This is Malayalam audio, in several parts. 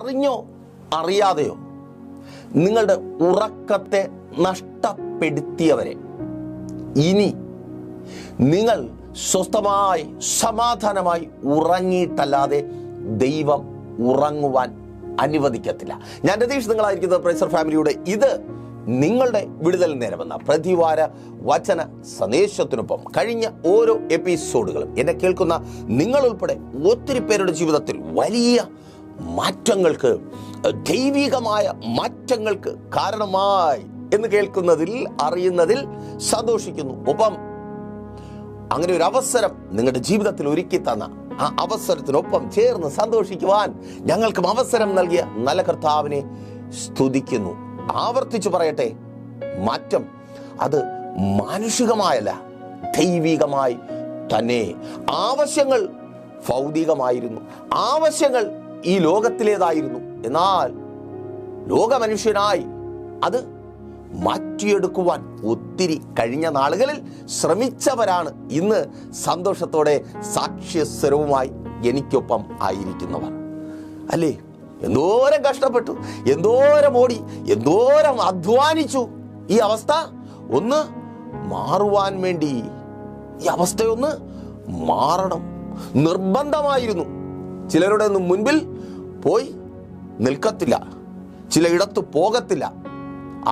അറിഞ്ഞോ അറിയാതെയോ നിങ്ങളുടെ ഉറക്കത്തെ നഷ്ടപ്പെടുത്തിയവരെ ഇനി നിങ്ങൾ സ്വസ്ഥമായി സമാധാനമായി ഉറങ്ങിയിട്ടല്ലാതെ ദൈവം ഉറങ്ങുവാൻ അനുവദിക്കത്തില്ല. ഞാൻ രതീഷ്, നിങ്ങളായിരിക്കുന്നത് പ്രൈസർ ഫാമിലിയുടെ ഇത് നിങ്ങളുടെ വിടുതൽ നേരമെന്ന പ്രതിവാര വചന സന്ദേശത്തിനൊപ്പം കഴിഞ്ഞ ഓരോ എപ്പിസോഡുകളും എന്നെ കേൾക്കുന്ന നിങ്ങളുൾപ്പെടെ ഒത്തിരി പേരുടെ ജീവിതത്തിൽ വലിയ മാറ്റങ്ങൾക്ക്, ദൈവികമായ മാറ്റങ്ങൾക്ക് കാരണമായി എന്ന് കേൾക്കുന്നതിൽ, അറിയുന്നതിൽ സന്തോഷിക്കുന്നു. ഒപ്പം അങ്ങനെ ഒരു അവസരം നിങ്ങളുടെ ജീവിതത്തിൽ ഒരുക്കി തന്ന ആ അവസരത്തിനൊപ്പം ചേർന്ന് സന്തോഷിക്കുവാൻ ഞങ്ങൾക്കും അവസരം നൽകിയ നല്ല കർത്താവിനെ സ്തുതിക്കുന്നു. ആവർത്തിച്ചു പറയട്ടെ, മാറ്റം അത് മാനുഷികമായല്ല, ദൈവികമായി തന്നെ. ആവശ്യങ്ങൾ ഭൗതികമായിരുന്നു, ആവശ്യങ്ങൾ ഈ ലോകത്തിലേതായിരുന്നു. എന്നാൽ ലോകമനുഷ്യനായി അത് മാറ്റിയെടുക്കുവാൻ ഒത്തിരി കഴിഞ്ഞ നാളുകളിൽ ശ്രമിച്ചവരാണ് ഇന്ന് സന്തോഷത്തോടെ സാക്ഷ്യസ്വരവുമായി എനിക്കൊപ്പം ആയിരിക്കുന്നവർ. അല്ലേ? എന്തോരം കഷ്ടപ്പെട്ടു, എന്തോരം ഓടി, എന്തോരം അധ്വാനിച്ചു ഈ അവസ്ഥ ഒന്ന് മാറുവാൻ വേണ്ടി. ഈ അവസ്ഥയൊന്ന് മാറണം, നിർബന്ധമായിരുന്നു. ചിലരുടെ ഒന്നും മുൻപിൽ പോയി നിൽക്കത്തില്ല, ചിലയിടത്ത് പോകത്തില്ല,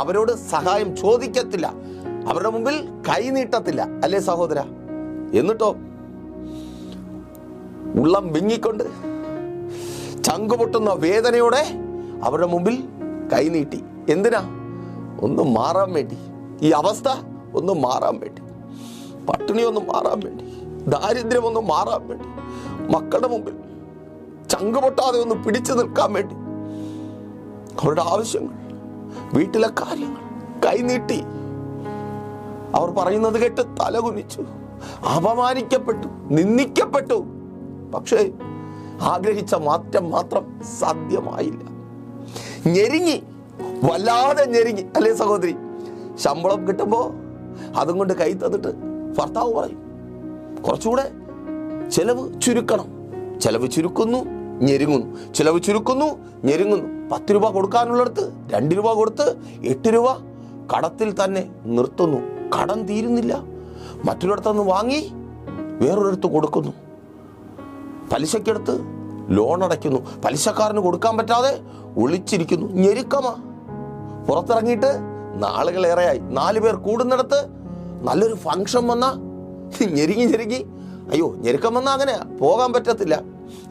അവരോട് സഹായം ചോദിക്കത്തില്ല, അവരുടെ മുമ്പിൽ കൈ നീട്ടത്തില്ല. അല്ലേ സഹോദര? എന്നിട്ടോ ഉള്ളം വിങ്ങിക്കൊണ്ട് ചങ്കുപൊട്ടുന്ന വേദനയോടെ അവരുടെ മുമ്പിൽ കൈനീട്ടി. എന്തിനാ? ഒന്ന് മാറാൻ വേണ്ടി, ഈ അവസ്ഥ ഒന്ന് മാറാൻ വേണ്ടി, പട്ടിണി ഒന്ന് മാറാൻ വേണ്ടി, ദാരിദ്ര്യം ഒന്ന് മാറാൻ വേണ്ടി, മക്കളുടെ മുമ്പിൽ ചങ്കുപൊട്ടാതെ ഒന്ന് പിടിച്ചു നിൽക്കാൻ വേണ്ടി അവരുടെ ആവശ്യങ്ങൾ, വീട്ടിലെ കാര്യങ്ങൾ കൈനീട്ടി. അവർ പറയുന്നത് കേട്ട് തലകുനിച്ചു, അപമാനിക്കപ്പെട്ടു, നിന്ദിക്കപ്പെട്ടു. പക്ഷേ ആഗ്രഹിച്ച മാറ്റം മാത്രം സാധ്യമായില്ല. ഞെരുങ്ങി, വല്ലാതെ ഞെരുങ്ങി. അല്ലേ സഹോദരി? ശമ്പളം കിട്ടുമ്പോ അതും കൊണ്ട് കൈ തന്നിട്ട് ഭർത്താവ് പറയും കുറച്ചുകൂടെ ചെലവ് ചുരുക്കണം. ചെലവ് ചുരുക്കുന്നു, ഞെരുങ്ങുന്നു, ചിലവ് ചുരുക്കുന്നു, ഞെരുങ്ങുന്നു. 10 രൂപ കൊടുക്കാനുള്ളിടത്ത് 2 രൂപ കൊടുത്ത് 8 രൂപ കടത്തിൽ തന്നെ നിർത്തുന്നു. കടം തീരുന്നില്ല, മറ്റൊരിടത്തുനിന്ന് വാങ്ങി വേറൊരിടത്ത് കൊടുക്കുന്നു. പലിശക്കെടുത്ത് ലോൺ അടയ്ക്കുന്നു, പലിശക്കാരന് കൊടുക്കാൻ പറ്റാതെ ഒളിച്ചിരിക്കുന്നു. ഞെരുക്കമാ. പുറത്തിറങ്ങിയിട്ട് നാളുകളേറെയായി. 4 പേർ കൂടുന്നിടത്ത് നല്ലൊരു ഫംഗ്ഷൻ വന്ന ഞെരുങ്ങി അയ്യോ, ഞെരുക്കം വന്നാൽ അങ്ങനെ പോകാൻ പറ്റത്തില്ല.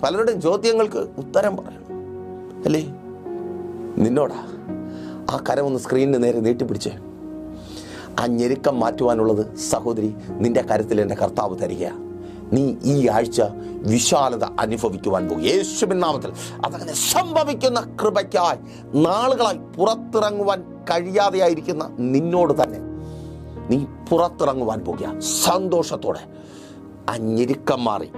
പലരുടെയും ചോദ്യങ്ങൾക്ക് ഉത്തരം പറയണം. അല്ലേ? നിന്നോടാ ആ കരം ഒന്ന് സ്ക്രീനിന് നേരെ നീട്ടിപ്പിടിച്ചേ. ആ ഞെരുക്കം മാറ്റുവാനുള്ളത് സഹോദരി നിന്റെ കരത്തിൽ എൻ്റെ കർത്താവ് തരിക. നീ ഈ ആഴ്ച വിശാലത അനുഭവിക്കുവാൻ പോകും യേശുവിൻ നാമത്തിൽ. അതങ്ങനെ സംഭവിക്കുന്ന കൃപയ്ക്കായി നാളുകളായി പുറത്തിറങ്ങുവാൻ കഴിയാതെയായിരിക്കുന്ന നിന്നോട് തന്നെ നീ പുറത്തിറങ്ങുവാൻ പോകുക സന്തോഷത്തോടെ. ആ ഞെരുക്കം മാറി.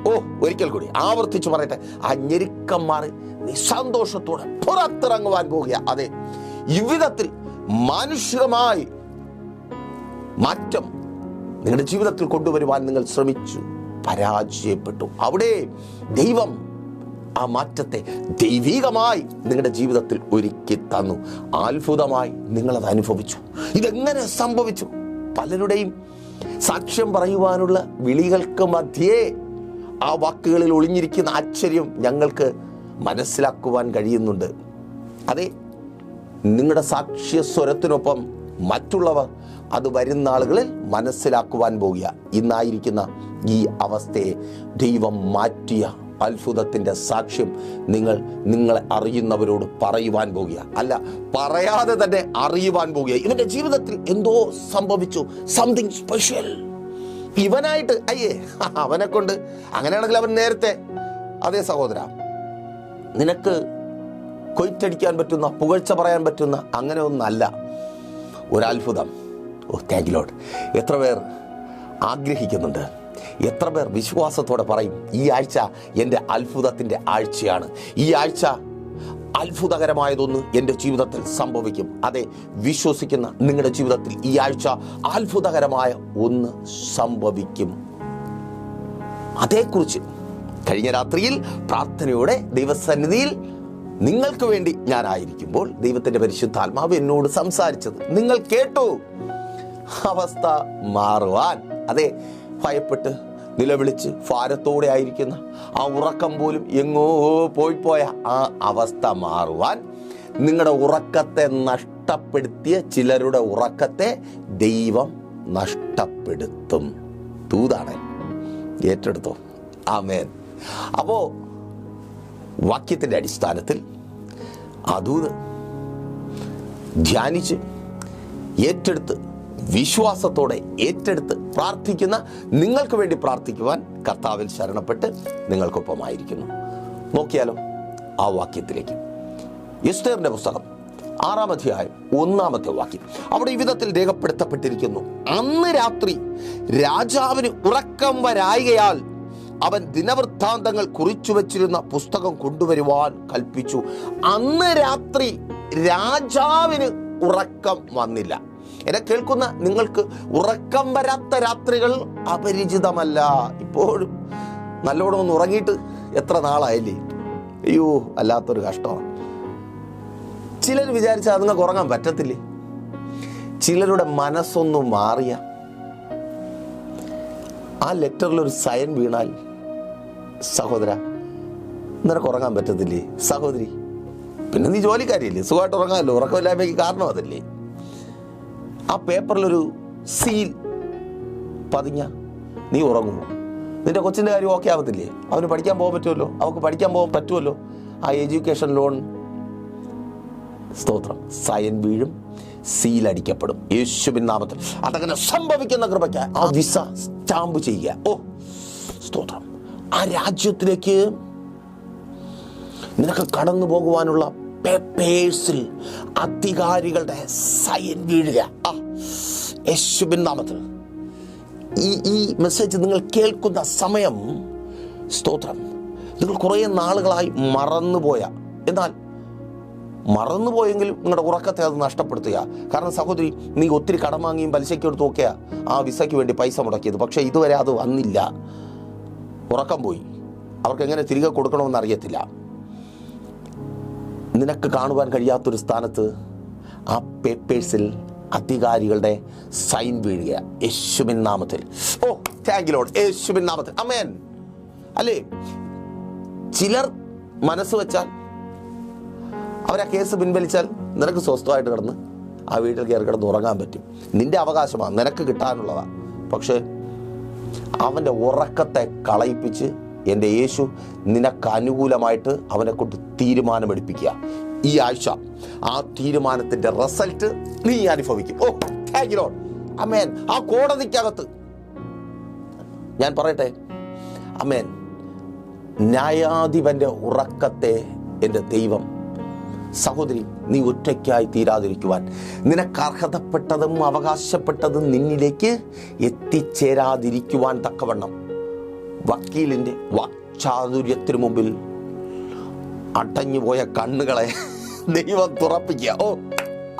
ഒരിക്കൽ കൂടി ആവർത്തിച്ച് പറയട്ടെ, ആ ഞെരുക്കം മാറി നീ സന്തോഷത്തോടെ പുറത്തിറങ്ങുവാൻ പോകുക. അതെ, ഇவ்விധത്തിൽ മാനുഷികമായി മാറ്റം നിങ്ങളുടെ ജീവിതത്തിൽ കൊണ്ടുവരുവാൻ നിങ്ങൾ ശ്രമിച്ചു, പരാജയപ്പെട്ടു. അവിടെ ദൈവം ആ മാറ്റത്തെ ദൈവികമായി നിങ്ങളുടെ ജീവിതത്തിൽ ഒരുക്കി തന്നു. അത്ഭുതമായി നിങ്ങളത് അനുഭവിച്ചു. ഇതെങ്ങനെ സംഭവിച്ചു? പലരുടെയും സാക്ഷ്യം പറയുവാനുള്ള വിളികൾക്ക് മധ്യേ ആ വാക്കുകളിൽ ഒളിഞ്ഞിരിക്കുന്ന ആശ്ചര്യം ഞങ്ങൾക്ക് മനസ്സിലാക്കുവാൻ കഴിയുന്നുണ്ട്. അതെ, നിങ്ങളുടെ സാക്ഷ്യസ്വരത്തിനൊപ്പം മറ്റുള്ളവർ അത് വരുന്ന ആളുകളിൽ മനസ്സിലാക്കുവാൻ പോകുക. ഇന്നായിരിക്കുന്ന ഈ അവസ്ഥയെ ദൈവം മാറ്റിയ അത്ഭുതത്തിൻ്റെ സാക്ഷ്യം നിങ്ങളെ അറിയുന്നവരോട് പറയുവാൻ പോകുക. അല്ല, പറയാതെ തന്നെ അറിയുവാൻ പോകുക. ഇവന്റെ ജീവിതത്തിൽ എന്തോ സംഭവിച്ചു, സംതിങ് സ്പെഷ്യൽ. ഇവനായിട്ട് അവനെ കൊണ്ട് അങ്ങനെയാണെങ്കിൽ അവൻ നേരത്തെ, അതേ സഹോദര, നിനക്ക് കൊയ്റ്റടിക്കാൻ പറ്റുന്ന, പുകഴ്ച പറയാൻ പറ്റുന്ന അങ്ങനെ ഒന്നല്ല ഒരത്ഭുതം. Thank you Lord. എത്ര പേർ ആഗ്രഹിക്കുന്നുണ്ട്, എത്ര പേർ വിശ്വാസത്തോടെ പറയും ഈ ആഴ്ച എൻ്റെ അത്ഭുതത്തിൻ്റെ ആഴ്ചയാണ്, ഈ ആഴ്ച അത്ഭുതകരമായതൊന്ന് എൻ്റെ ജീവിതത്തിൽ സംഭവിക്കും. അതെ, വിശ്വസിക്കുന്ന നിങ്ങളുടെ ജീവിതത്തിൽ ഈ ആഴ്ച അത്ഭുതകരമായ ഒന്ന് സംഭവിക്കും. അതേക്കുറിച്ച് കഴിഞ്ഞ രാത്രിയിൽ പ്രാർത്ഥനയോടെ ദൈവസന്നിധിയിൽ നിങ്ങൾക്ക് വേണ്ടി ഞാനായിരിക്കുമ്പോൾ ദൈവത്തിൻ്റെ പരിശുദ്ധാത്മാവ് എന്നോട് സംസാരിച്ചത് നിങ്ങൾ കേട്ടു. അവസ്ഥ മാറുവാൻ, അതെ, ഭയപ്പെട്ട് നിലവിളിച്ച് ഭാരത്തോടെ ആയിരിക്കുന്ന ആ ഉറക്കം പോലും എങ്ങോ പോയ ആ അവസ്ഥ മാറുവാൻ, നിങ്ങളുടെ ഉറക്കത്തെ നഷ്ടപ്പെടുത്തിയ ചിലരുടെ ഉറക്കത്തെ ദൈവം നഷ്ടപ്പെടുത്തും. ദൂതാണ്, ഏറ്റെടുത്തോ. ആമേൻ. അപ്പോൾ വാക്യത്തിൻ്റെ അടിസ്ഥാനത്തിൽ ആ ദൂത് ധ്യാനിച്ച് ഏറ്റെടുത്ത് വിശ്വാസത്തോടെ ഏറ്റെടുത്ത് പ്രാർത്ഥിക്കുന്ന നിങ്ങൾക്ക് വേണ്ടി പ്രാർത്ഥിക്കുവാൻ കർത്താവിൽ ശരണപ്പെട്ട് നിങ്ങൾക്കൊപ്പമായിരിക്കുന്നു. നോക്കിയാലോ ആ വാക്യത്തിലേക്ക്. എസ്തേറിന്റെ പുസ്തകം 6-ാം അധ്യായം 1-ാമത്തെ വാക്യം. അവിടെ ഈ വിധത്തിൽ രേഖപ്പെടുത്തപ്പെട്ടിരിക്കുന്നു: അന്ന് രാത്രി രാജാവിന് ഉറക്കം വരായികയാൽ അവൻ ദിനവൃത്താന്തങ്ങൾ കുറിച്ചു വച്ചിരുന്ന പുസ്തകം കൊണ്ടുവരുവാൻ കൽപ്പിച്ചു. അന്ന് രാത്രി രാജാവിന് ഉറക്കം വന്നില്ല. എന്നെ കേൾക്കുന്ന നിങ്ങൾക്ക് ഉറക്കം വരാത്ത രാത്രികൾ അപരിചിതമല്ല. ഇപ്പോഴും നല്ലോണം ഒന്ന് ഉറങ്ങിയിട്ട് എത്ര നാളായില്ലേ? അയ്യോ, അല്ലാത്തൊരു കഷ്ടമാണ്. ചിലർ വിചാരിച്ചാൽ നിങ്ങൾക്ക് ഉറങ്ങാൻ പറ്റത്തില്ലേ? ചിലരുടെ മനസ്സൊന്നു മാറിയ ആ ലെറ്ററിലൊരു സൈൻ വീണാൽ, സഹോദര, നിനക്ക് ഉറങ്ങാൻ പറ്റത്തില്ലേ? സഹോദരി, പിന്നെ നീ ജോലിക്കാരിയല്ലേ, സുഖമായിട്ട് ഉറങ്ങാമല്ലോ. ഉറക്കമില്ലായ്മയ്ക്ക് കാരണം അതല്ലേ? ആ പേപ്പറിലൊരു സീൽ പതിഞ്ഞ നീ ഉറങ്ങുമോ? നിന്റെ കൊച്ചിൻ്റെ കാര്യം ഓക്കെ ആവത്തില്ലേ? അവന് പഠിക്കാൻ പോകാൻ പറ്റുമല്ലോ, അവൾക്ക് പഠിക്കാൻ പോകാൻ പറ്റുമല്ലോ. ആ എഡ്യൂക്കേഷൻ ലോൺ, സ്തോത്രം, സൈൻ വീഴും, സീലടിക്കപ്പെടും യേശുവിൻ നാമത്തിൽ. അതങ്ങനെ സംഭവിക്കുന്ന കൃപയ്ക്ക് ആ വിസ സ്റ്റാമ്പ് ചെയ്യുക. ഓ സ്തോത്രം. ആ രാജ്യത്തിലേക്ക് നിനക്ക് കടന്നു പോകുവാനുള്ള പേപ്പേഴ്സിൽ അധികാരികളുടെ സൈൻ വീഴുക. യേശുവിൻ നാമത്തിൽ ഈ മെസ്സേജ് നിങ്ങൾ കേൾക്കുന്ന സമയം, സ്തോത്രം, നിങ്ങൾ കുറേ നാളുകളായി മറന്നുപോയ, എന്നാൽ മറന്നുപോയെങ്കിലും നിങ്ങളുടെ ഉറക്കത്തെ അത് നഷ്ടപ്പെടുത്തുക. കാരണം സഹോദരി, നീ ഒത്തിരി കടം വാങ്ങിയും പലിശയ്ക്ക് എടുത്ത് നോക്കിയാ ആ വിസയ്ക്ക് വേണ്ടി പൈസ മുടക്കിയത്, പക്ഷേ ഇതുവരെ അത് വന്നില്ല. ഉറക്കം പോയി. അവർക്ക് എങ്ങനെ തിരികെ കൊടുക്കണമെന്ന് അറിയത്തില്ല. നിനക്ക് കാണുവാൻ കഴിയാത്തൊരു സ്ഥാനത്ത് ആ പേപ്പേഴ്സിൽ അധികാരികളുടെ സൈൻ വീഴുക യേശുവിൻ നാമത്തിൽ. ഓ താങ്ക് യു ലോർഡ്, യേശുവിൻ നാമത്തിൽ. ആമേൻ. അല്ലേ, ചിലർ മനസ്സ് വെച്ചാൽ അവരാ കേസ് പിൻവലിച്ചാൽ നിനക്ക് സ്വസ്ഥമായിട്ട് കിടന്ന് ആ വീട്ടിൽ കയറി കിടന്ന് ഉറങ്ങാൻ പറ്റും. നിന്റെ അവകാശമാണ്, നിനക്ക് കിട്ടാനുള്ളതാണ്. പക്ഷേ അവൻ്റെ ഉറക്കത്തെ കളയിപ്പിച്ച് എൻ്റെ യേശു നിനക്ക് അനുകൂലമായിട്ട് അവനെ കൊണ്ട് തീരുമാനമെടുപ്പിക്കുക. ഈ ആഴ്ച ആ തീരുമാനത്തിൻ്റെ റിസൾട്ട് നീ അനുഭവിക്കും. ഓ താങ്ക് യു ലോർഡ്. ആമേൻ. ആ കോടതിക്കകത്ത് ഞാൻ പറയട്ടെ, ആമേൻ, ന്യായാധിപൻ്റെ ഉറക്കത്തെ എൻ്റെ ദൈവം, സഹോദരി, നീ ഒറ്റയ്ക്കായി തീരാതിരിക്കുവാൻ, നിനക്ക് അർഹതപ്പെട്ടതും അവകാശപ്പെട്ടതും നിന്നിലേക്ക് എത്തിച്ചേരാതിരിക്കുവാൻ തക്കവണ്ണം വക്കീലിൻ്റെ വാക്ചാതുര്യത്തിനു മുമ്പിൽ അടഞ്ഞുപോയ കണ്ണുകളെ ദൈവം തുറപ്പിക്കുക. ഓ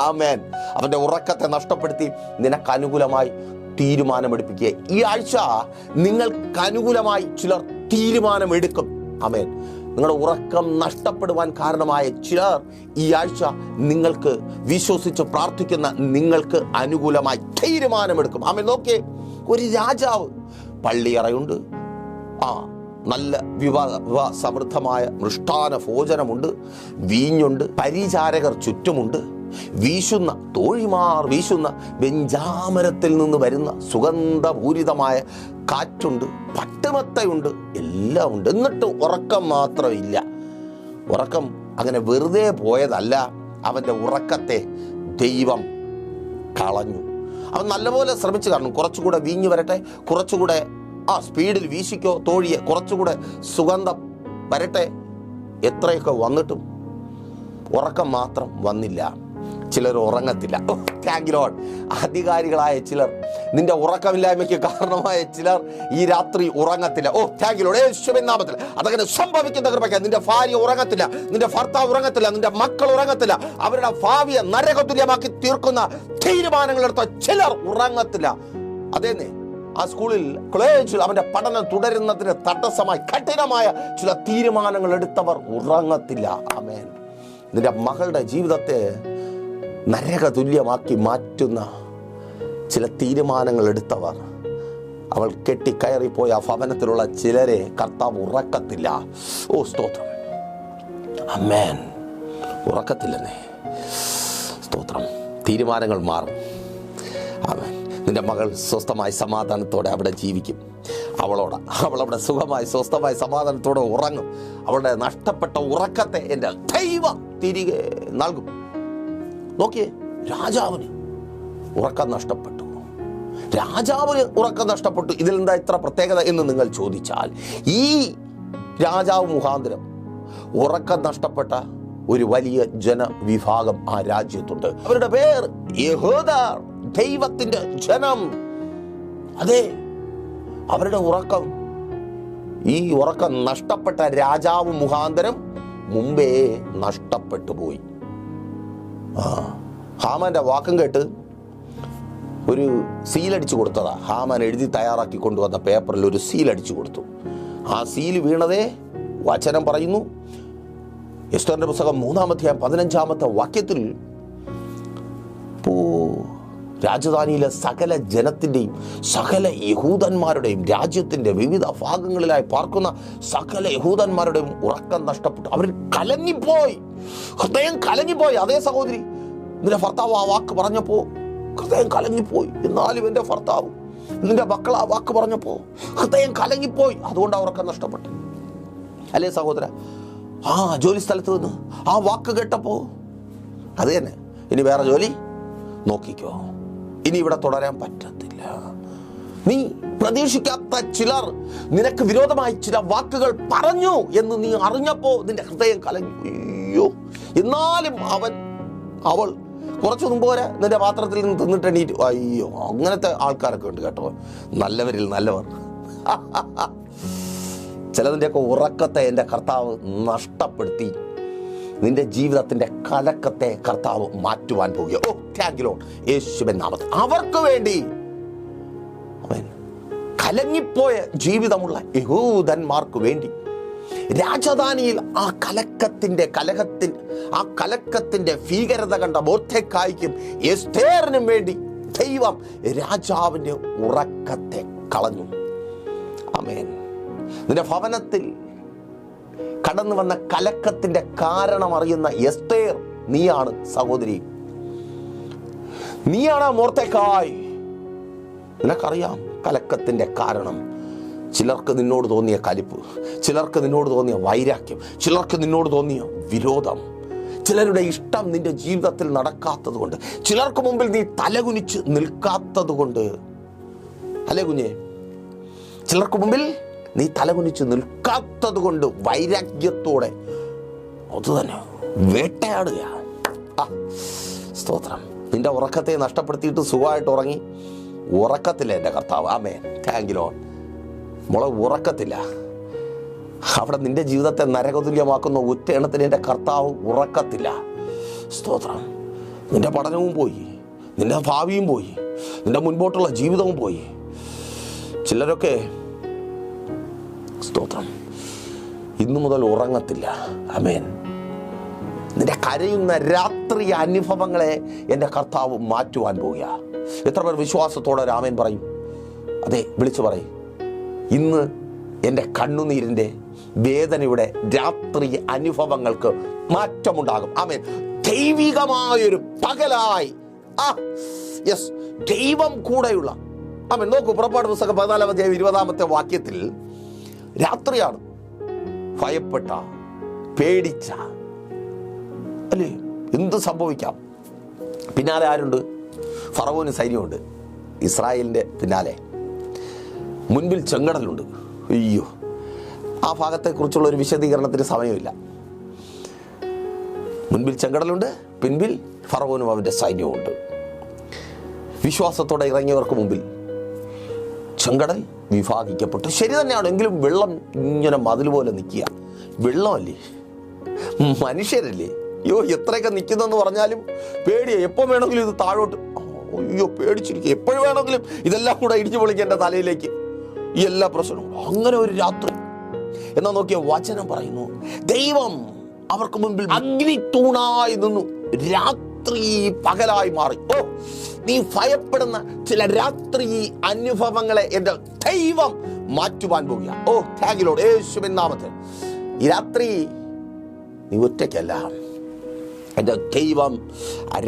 ആമേൻ. അവൻ്റെ ഉറക്കത്തെ നഷ്ടപ്പെടുത്തി നിനക്ക് അനുകൂലമായി തീരുമാനമെടുപ്പിക്കുക. ഈ ആഴ്ച നിങ്ങൾക്ക് അനുകൂലമായി ചിലർ തീരുമാനമെടുക്കും. ആമേൻ. നിങ്ങളുടെ ഉറക്കം നഷ്ടപ്പെടുവാൻ കാരണമായ ചിലർ ഈ ആഴ്ച നിങ്ങൾക്ക് വിശ്വസിച്ച് പ്രാർത്ഥിക്കുന്ന നിങ്ങൾക്ക് അനുകൂലമായി തീരുമാനമെടുക്കും. ആമേൻ. നോക്കിയേ, ഒരു രാജാവ്, പള്ളിയറയുണ്ട്, നല്ല വിവാഹ സമൃദ്ധമായ മൃഷ്ടാന ഭോജനമുണ്ട്, വീഞ്ഞുണ്ട്, പരിചാരകർ ചുറ്റുമുണ്ട്, വീശുന്ന തോഴിമാർ വീശുന്ന വെഞ്ചാമരത്തിൽ നിന്ന് വരുന്ന സുഗന്ധപൂരിതമായ കാറ്റുണ്ട്, പട്ടുമത്തയുണ്ട്, എല്ലാം ഉണ്ട്. എന്നിട്ട് ഉറക്കം മാത്രമില്ല. ഉറക്കം അങ്ങനെ വെറുതെ പോയതല്ല, അവൻ്റെ ഉറക്കത്തെ ദൈവം കളഞ്ഞു. അവൻ നല്ലപോലെ ശ്രമിച്ചു കാണും. കുറച്ചുകൂടെ വീഞ്ഞു വരട്ടെ, കുറച്ചുകൂടെ സ്പീഡിൽ വീശിക്കോ തോഴിയെ, കുറച്ചുകൂടെ സുഗന്ധം വരട്ടെ, എത്രയൊക്കെ വന്നിട്ടും ഉറക്കം മാത്രം വന്നില്ല. ചിലർ ഉറങ്ങത്തില്ല. Thank you lord. അധികാരികളായ ചിലർ, നിന്റെ ഉറക്കമില്ലായ്മയ്ക്ക് കാരണമായ ചിലർ ഈ രാത്രി ഉറങ്ങത്തില്ല. ഓ താങ്ക് യു ലോർഡ്, യേശുവിൻ നാമത്തിൽ. അതങ്ങനെ സംഭവിക്കുന്ന കൃപയ്ക്ക് നിന്റെ ഭാര്യ ഉറങ്ങത്തില്ല, നിന്റെ ഭർത്താവ് ഉറങ്ങത്തില്ല, നിന്റെ മക്കൾ ഉറങ്ങത്തില്ല. അവരുടെ ഭാവിയെ നരകതുല്യമാക്കി തീർക്കുന്ന തീരുമാനങ്ങളെടുത്ത ചിലർ ഉറങ്ങത്തില്ല. അതേന്നെ, ആ സ്കൂളിൽ, കോളേജിൽ അവൻ്റെ പഠനം തുടരുന്നതിന് തടസ്സമായി കഠിനമായ ചില തീരുമാനങ്ങൾ എടുത്തവർ ഉറങ്ങത്തില്ല. ആമേൻ. നിന്റെ മകളുടെ ജീവിതത്തെ നരകതുല്യമാക്കി മാറ്റുന്ന ചില തീരുമാനങ്ങൾ എടുത്തവർ, അവൾ കെട്ടിക്കയറിപ്പോയ ആ ഭവനത്തിലുള്ള ചിലരെ കർത്താവ് ഉറക്കത്തില്ല. ഓ സ്തോത്രം, ആമേൻ. ഉറക്കത്തില്ലെന്നേ, സ്തോത്രം. തീരുമാനങ്ങൾ മാറും. ആമേൻ. നിന്റെ മകൾ സ്വസ്ഥമായി സമാധാനത്തോടെ അവിടെ ജീവിക്കും. അവളവിടെ സുഖമായി സ്വസ്ഥമായി സമാധാനത്തോടെ ഉറങ്ങും. അവളുടെ നഷ്ടപ്പെട്ട ഉറക്കത്തെ എൻ്റെ ദൈവം തിരികെ നൽകും. നോക്കിയേ, രാജാവിന് ഉറക്കം നഷ്ടപ്പെട്ടു. രാജാവിന് ഉറക്കം നഷ്ടപ്പെട്ടു. ഇതിലെന്താ ഇത്ര പ്രത്യേകത എന്ന് നിങ്ങൾ ചോദിച്ചാൽ, ഈ രാജാവ് മുഖാന്തരം ഉറക്കം നഷ്ടപ്പെട്ട ഒരു വലിയ ജനവിഭാഗം ആ രാജ്യത്തുണ്ട്. അവരുടെ പേർ യഹൂദർ, ദൈവത്തിന്റെ ജനം. അതെ, അവരുടെ ഉറക്കം, ഈ ഉറക്കം നഷ്ടപ്പെട്ട രാജാവ് മുഖാന്തരം മുമ്പേ നഷ്ടപ്പെട്ടു പോയി. ഹാമാന്റെ വാക്കും കേട്ട് ഒരു സീലടിച്ചു കൊടുത്തതാ. ഹാമാൻ എഴുതി തയ്യാറാക്കി കൊണ്ടുവന്ന പേപ്പറിൽ ഒരു സീലടിച്ചു കൊടുത്തു. ആ സീല് വീണതേ വചനം പറയുന്നു, എസ്തറിന്റെ പുസ്തകം 3-ാം അധ്യായം 15-ാമത്തെ വാക്യത്തിൽ, രാജധാനിയിലെ സകല ജനത്തിൻ്റെയും സകല യഹൂദന്മാരുടെയും രാജ്യത്തിൻ്റെ വിവിധ ഭാഗങ്ങളിലായി പാർക്കുന്ന സകല യഹൂദന്മാരുടെയും ഉറക്കം നഷ്ടപ്പെട്ടു. അവർ കലങ്ങിപ്പോയി, ഹൃദയം കലങ്ങിപ്പോയി. അതേ സഹോദരി, നിന്റെ ഭർത്താവ് ആ വാക്ക് പറഞ്ഞപ്പോൾ ഹൃദയം കലങ്ങിപ്പോയി. എന്നാലും എൻ്റെ ഭർത്താവ്, നിന്റെ മക്കൾ ആ വാക്ക് പറഞ്ഞപ്പോൾ ഹൃദയം കലങ്ങിപ്പോയി. അതുകൊണ്ട് ഉറക്കം നഷ്ടപ്പെട്ടു. അല്ലേ സഹോദര? ജോലി സ്ഥലത്ത് നിന്ന് ആ വാക്ക് കേട്ടപ്പോൾ അത് തന്നെ, ഇനി വേറെ ജോലി നോക്കിക്കോ, ഇനി ഇവിടെ തുടരാൻ പറ്റത്തില്ല. നീ പ്രതീക്ഷിക്കാത്ത ചിലർ നിനക്ക് വിരോധമായി ചില വാക്കുകൾ പറഞ്ഞു എന്ന് നീ അറിഞ്ഞപ്പോ നിന്റെ ഹൃദയം കലങ്ങി. അയ്യോ, എന്നാലും അവൾ കുറച്ചു മുമ്പ് വരെ നിന്റെ പാത്രത്തിൽ നിന്ന് തിന്നിട്ട് എണീറ്റു. അയ്യോ, അങ്ങനത്തെ ആൾക്കാരൊക്കെ ഉണ്ട് കേട്ടോ, നല്ലവരിൽ നല്ലവർ. ചിലതിൻ്റെയൊക്കെ ഉറക്കത്തെ എൻ്റെ കർത്താവ് നഷ്ടപ്പെടുത്തി നിന്റെ ജീവിതത്തിന്റെ കലക്കത്തെ കർത്താവ് മാറ്റുവാൻ പോകുക. ഓ താങ്ക് യു ലോർഡ്, യേശുവിൻ നാമത്തിൽ. അവർക്ക് വേണ്ടി കലങ്ങിപ്പോയ ജീവിതമുള്ള യഹൂദന്മാർക്ക് വേണ്ടി രാജധാനിയിൽ ആ കലക്കത്തിന്റെ ഭീകരത കണ്ട മൊർദെഖായിക്കും എസ്തേറിനും വേണ്ടി ദൈവം രാജാവിന്റെ ഉറക്കത്തെ കളഞ്ഞു. ആമേൻ. നിന്റെ ഭവനത്തിൽ കടന്നു വന്ന കലക്കത്തിന്റെ കാരണം അറിയുന്ന എസ്തേർ നീയാണ് സഹോദരി, നീയാണ് മൊർദെഖായി. നിനക്കറിയാം കലക്കത്തിന്റെ കാരണം. ചിലർക്ക് നിന്നോട് തോന്നിയ കലിപ്പ്, ചിലർക്ക് നിന്നോട് തോന്നിയ വൈരാഗ്യം, ചിലർക്ക് നിന്നോട് തോന്നിയ വിരോധം, ചിലരുടെ ഇഷ്ടം നിന്റെ ജീവിതത്തിൽ നടക്കാത്തത് കൊണ്ട്, ചിലർക്ക് മുമ്പിൽ നീ തലകുനിച്ച് നിൽക്കാത്തത് കൊണ്ട്. അല്ലേ കുഞ്ഞെ? ചിലർക്ക് മുമ്പിൽ നീ തലകുനിച്ച് നിൽക്കാത്തത് കൊണ്ട് വൈരാഗ്യത്തോടെ അത് തന്നെ വേട്ടയാടുക. സ്തോത്രം. നിന്റെ ഉറക്കത്തെ നഷ്ടപ്പെടുത്തിയിട്ട് സുഖമായിട്ട് ഉറങ്ങി. ഉറക്കത്തില്ല എൻ്റെ കർത്താവ്. ആമേൻ. Thank you lord. മോളെ, ഉറക്കത്തില്ല. അവിടെ നിന്റെ ജീവിതത്തെ നരകതുല്യമാക്കുന്ന ഒറ്റ എണ്ണത്തിന് എൻ്റെ കർത്താവ് ഉറക്കത്തില്ല. സ്തോത്രം. നിന്റെ പഠനവും പോയി, നിന്റെ ഭാവിയും പോയി, നിന്റെ മുൻപോട്ടുള്ള ജീവിതവും പോയി. ചിലരൊക്കെ സ്തോത്രം ഇന്നു മുതൽ ഉറങ്ങത്തില്ല. ആമേൻ. നിന്റെ കരയുന്ന രാത്രി അനുഭവങ്ങളെ എൻ്റെ കർത്താവ് മാറ്റുവാൻ പോവുക. എത്ര പേർ വിശ്വാസത്തോടെ ആമേൻ പറയും? അതെ, വിളിച്ചു പറയും. ഇന്ന് എൻ്റെ കണ്ണുനീരിൻ്റെ വേദനയുടെ രാത്രി അനുഭവങ്ങൾക്ക് മാറ്റമുണ്ടാകും. ആമേൻ. ദൈവികമായൊരു പകലായി യെസ്, ദൈവം കൂടെയുള്ള. ആമേൻ. നോക്കൂ, പുറപ്പാട് പുസ്തകം 14-ാം അധ്യായം 20-ാമത്തെ വാക്യത്തിൽ രാത്രിയാണ്. ഭയപ്പെട്ട, പേടിച്ച, അല്ലേ, എന്ത് സംഭവിക്കാം. പിന്നാലെ ആരുണ്ട്? ഫറവോന് സൈന്യമുണ്ട്. ഇസ്രായേലിൻ്റെ പിന്നാലെ മുൻപിൽ ചെങ്കടലുണ്ട്. അയ്യോ, ആ ഭാഗത്തെക്കുറിച്ചുള്ള ഒരു വിശദീകരണത്തിന് സമയമില്ല. മുൻപിൽ ചെങ്കടലുണ്ട്, പിൻപിൽ ഫറവോനും അവൻ്റെ സൈന്യവുമുണ്ട്. വിശ്വാസത്തോടെ ഇറങ്ങിയവർക്ക് മുമ്പിൽ ചെങ്കടൽ വിഭാഗിക്കപ്പെട്ടു. ശരി തന്നെയാണ്. എങ്കിലും വെള്ളം ഇങ്ങനെ മതിൽ പോലെ നിൽക്കുക. വെള്ളമല്ലേ, മനുഷ്യരല്ലേ. അയ്യോ, എത്രയൊക്കെ നിൽക്കുന്നെന്ന് പറഞ്ഞാലും പേടിയാ. എപ്പോൾ വേണമെങ്കിലും ഇത് താഴോട്ട്, അയ്യോ പേടിച്ചിരിക്കുക. എപ്പോഴും വേണമെങ്കിലും ഇതെല്ലാം കൂടെ ഇടിച്ചു പൊളിക്കുക എൻ്റെ തലയിലേക്ക്, ഈ എല്ലാ പ്രശ്നവും. അങ്ങനെ ഒരു രാത്രി. എന്നാൽ നോക്കിയ വചനം പറയുന്നു, ദൈവം അവർക്ക് മുൻപിൽ അഗ്നി തൂണായി നിന്നു. രാത്രി പകലായി മാറി. ഓ, നീ ഭയപ്പെടുന്ന ചില രാത്രി അനുഭവങ്ങളെ എൻ്റെ ദൈവം മാറ്റുവാൻ പോകുക. ഓ, താങ്ക് യു ലോർഡ്, യേശുവിൻ നാമത്തിൽ. ഈ രാത്രി നീ ഒറ്റയ്ക്കല്ല. എൻ്റെ ദൈവം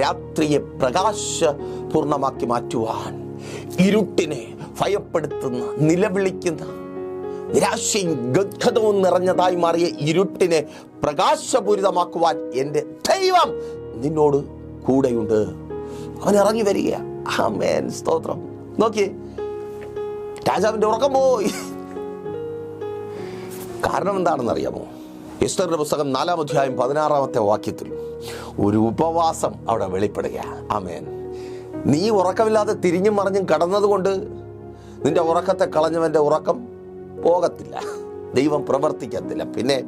രാത്രിയെ പ്രകാശപൂർണമാക്കി മാറ്റുവാൻ, ഇരുട്ടിനെ ഭയപ്പെടുത്തുന്ന, നിലവിളിക്കുന്ന, നിരാശയും ഗദ്ഗതവും നിറഞ്ഞതായി മാറിയ ഇരുട്ടിനെ പ്രകാശപൂരിതമാക്കുവാൻ എൻ്റെ ദൈവം നിന്നോട് കൂടെയുണ്ട്. അവൻ ഇറങ്ങി വരിക. ആമേൻ, സ്തോത്രം. നോക്കിയേ, രാജാവിൻ്റെ ഉറക്കം പോയി. കാരണം എന്താണെന്നറിയാമോ? എസ്തറിന്റെ പുസ്തകം 4-ാം അധ്യായം 16-ാമത്തെ വാക്യത്തിൽ ഒരു ഉപവാസം അവിടെ വെളിപ്പെടുക. ആമേൻ. നീ ഉറക്കമില്ലാതെ തിരിഞ്ഞും മറിഞ്ഞും കടന്നതുകൊണ്ട് നിന്റെ ഉറക്കത്തെ കളഞ്ഞവൻ്റെ ഉറക്കം പോകത്തില്ല, ദൈവം പ്രവർത്തിക്കത്തില്ല. പിന്നെ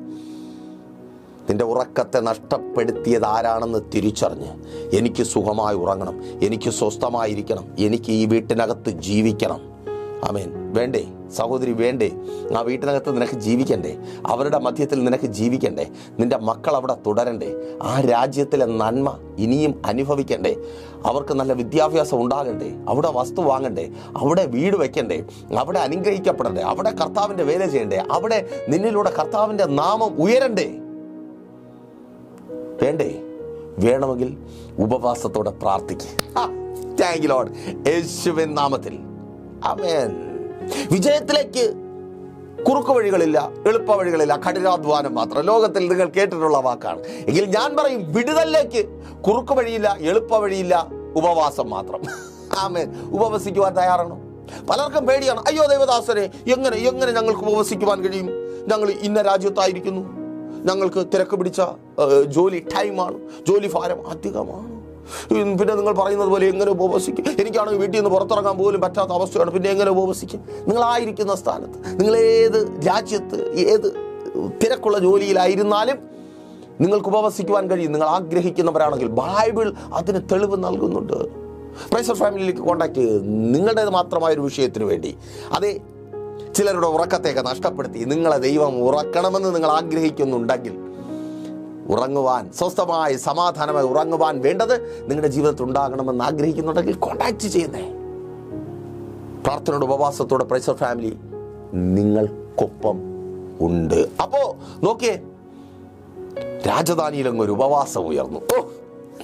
നിന്റെ ഉറക്കത്തെ നഷ്ടപ്പെടുത്തിയത് ആരാണെന്ന് തിരിച്ചറിഞ്ഞ് എനിക്ക് സുഖമായി ഉറങ്ങണം, എനിക്ക് സ്വസ്ഥമായിരിക്കണം, എനിക്ക് ഈ വീട്ടിനകത്ത് ജീവിക്കണം. ആമേൻ. വേണ്ടേ സഹോദരി? വേണ്ടേ? ആ വീട്ടിനകത്ത് നിനക്ക് ജീവിക്കണ്ടേ? അവരുടെ മധ്യത്തിൽ നിനക്ക് ജീവിക്കണ്ടേ? നിന്റെ മക്കൾ അവിടെ തുടരണ്ടേ? ആ രാജ്യത്തിലെ നന്മ ഇനിയും അനുഭവിക്കണ്ടേ? അവർക്ക് നല്ല വിദ്യാഭ്യാസം ഉണ്ടാകണ്ടേ? അവിടെ വസ്തു വാങ്ങണ്ടേ? അവിടെ വീട് വെക്കണ്ടേ? അവിടെ അനുഗ്രഹിക്കപ്പെടണ്ടേ? അവിടെ കർത്താവിൻ്റെ വേല ചെയ്യണ്ടേ? അവിടെ നിന്നിലൂടെ കർത്താവിൻ്റെ നാമം ഉയരണ്ടേ? വേണ്ടേ? വേണമെങ്കിൽ ഉപവാസത്തോടെ പ്രാർത്ഥിക്കുക. താങ്ക് യു ലോർഡ്, യേശുവിൻ നാമത്തിൽ. ആമേൻ. വിജയത്തിലേക്ക് കുറുക്കു വഴികളില്ല, എളുപ്പ വഴികളില്ല, കഠിനാധ്വാനം മാത്രം. ലോകത്തിൽ നിങ്ങൾ കേട്ടിട്ടുള്ള വാക്കാണ്. എങ്കിൽ ഞാൻ പറയും, വിടുതലിലേക്ക് കുറുക്കു വഴിയില്ല, എളുപ്പ വഴിയില്ല, ഉപവാസം മാത്രം. ആമേൻ. ഉപവസിക്കുവാൻ തയ്യാറാണോ? പലർക്കും പേടിയാണ്. അയ്യോ ദൈവദാസനെ, എങ്ങനെ ഞങ്ങൾക്ക് ഉപവസിക്കുവാൻ കഴിയും? ഞങ്ങൾ ഇന്ന രാജ്യത്തായിരിക്കുന്നു, ഞങ്ങൾക്ക് തിരക്ക് പിടിച്ച ജോലി ടൈമാണ്, ജോലി ഭാരം അധികമാണ്. പിന്നെ നിങ്ങൾ പറയുന്നത് പോലെ എങ്ങനെ ഉപവസിക്കും? എനിക്കാണെങ്കിൽ വീട്ടിൽ നിന്ന് പുറത്തിറങ്ങാൻ പോലും പറ്റാത്ത അവസ്ഥയാണ്. പിന്നെ എങ്ങനെ ഉപവസിക്കും? നിങ്ങളായിരിക്കുന്ന സ്ഥാനത്ത്, നിങ്ങൾ ഏത് രാജ്യത്ത്, ഏത് തിരക്കുള്ള ജോലിയിലായിരുന്നാലും നിങ്ങൾക്ക് ഉപവസിക്കുവാൻ കഴിയും. നിങ്ങൾ ആഗ്രഹിക്കുന്നവരാണെങ്കിൽ ബൈബിൾ അതിന് തെളിവ് നൽകുന്നുണ്ട്. പ്രൈസർ ഫാമിലിയിലേക്ക് കോൺടാക്ട് ചെയ്ത് നിങ്ങളുടേത് മാത്രമായൊരു വിഷയത്തിന് വേണ്ടി, അതേ ചിലരുടെ ഉറക്കത്തേക്ക് നഷ്ടപ്പെടുത്തി നിങ്ങളെ ദൈവം ഉറക്കണമെന്ന് നിങ്ങൾ ആഗ്രഹിക്കുന്നുണ്ടെങ്കിൽ, ഉറങ്ങുവാൻ, സ്വസ്ഥമായി സമാധാനമായി ഉറങ്ങുവാൻ വേണ്ടത് നിങ്ങളുടെ ജീവിതത്തിൽ ഉണ്ടാകണമെന്ന് ആഗ്രഹിക്കുന്നുണ്ടെങ്കിൽ കോൺടാക്ട് ചെയ്യുന്നേ. പ്രാർത്ഥനയുടെ ഉപവാസത്തോടെ പ്രൈസർ ഫാമിലി നിങ്ങൾക്കൊപ്പം ഉണ്ട്. അപ്പോ നോക്കിയേ, രാജധാനിയിലങ്ങ് ഒരു ഉപവാസം ഉയർന്നു. ഓ,